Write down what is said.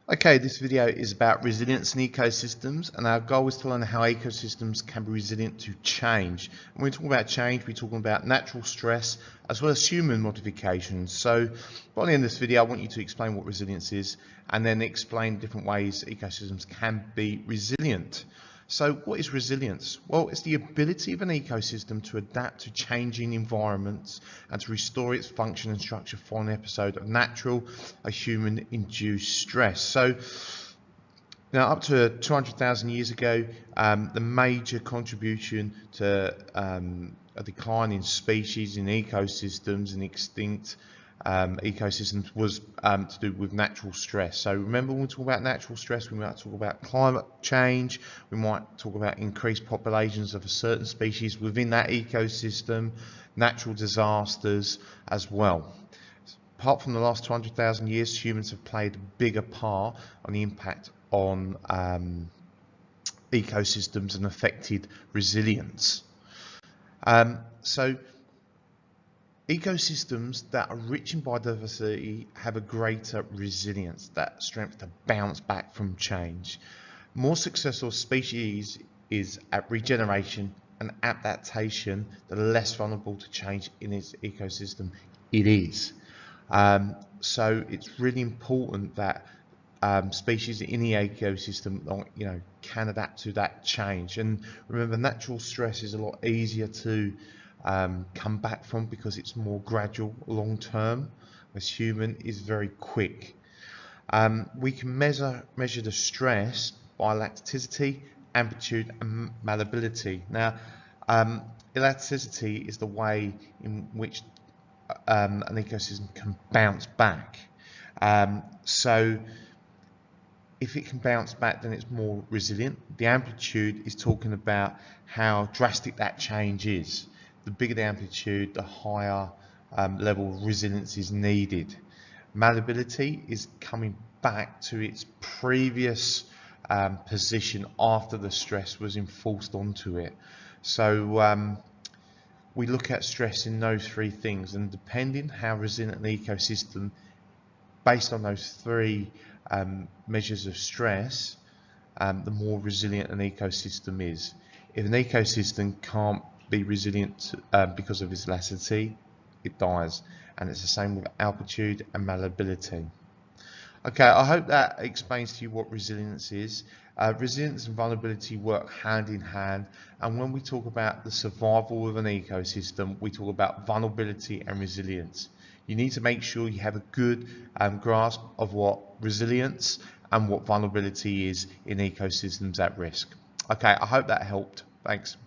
Okay, this video is about resilience in ecosystems, and our goal is to learn how ecosystems can be resilient to change. And when we talk about change, we're talking about natural stress as well as human modifications. So by the end of this video, I want you to explain what resilience is and then explain different ways ecosystems can be resilient. So what is resilience? Well, it's the ability of an ecosystem to adapt to changing environments and to restore its function and structure for an episode of natural or human-induced stress. So now up to 200,000 years ago, the major contribution to a decline in species in ecosystems and extinct ecosystems was to do with natural stress. So remember, when we talk about natural stress, we might talk about climate change, we might talk about increased populations of a certain species within that ecosystem, natural disasters as well. Apart from the last 200,000 years, humans have played a bigger part on the impact on ecosystems and affected resilience. So ecosystems that are rich in biodiversity have a greater resilience, that strength to bounce back from change. More successful species is at regeneration and adaptation, the less vulnerable to change in its ecosystem it is. So it's really important that species in the ecosystem, can adapt to that change. And remember, natural stress is a lot easier to come back from because it's more gradual, long term, whereas human is very quick. We can measure the stress by elasticity, amplitude, and malleability. Now, elasticity is the way in which an ecosystem can bounce back. So if it can bounce back, then it's more resilient. The amplitude is talking about how drastic that change is. The bigger the amplitude, the higher level of resilience is needed. Malleability is coming back to its previous position after the stress was enforced onto it. So we look at stress in those three things, and depending how resilient an ecosystem, based on those three measures of stress, the more resilient an ecosystem is. If an ecosystem can't be resilient because of its elasticity, it dies, and it's the same with altitude and malleability. Okay, I hope that explains to you what resilience is. Resilience and vulnerability work hand in hand, and when we talk about the survival of an ecosystem, we talk about vulnerability and resilience. You need to make sure you have a good grasp of what resilience and what vulnerability is in ecosystems at risk. Okay, I hope that helped. Thanks.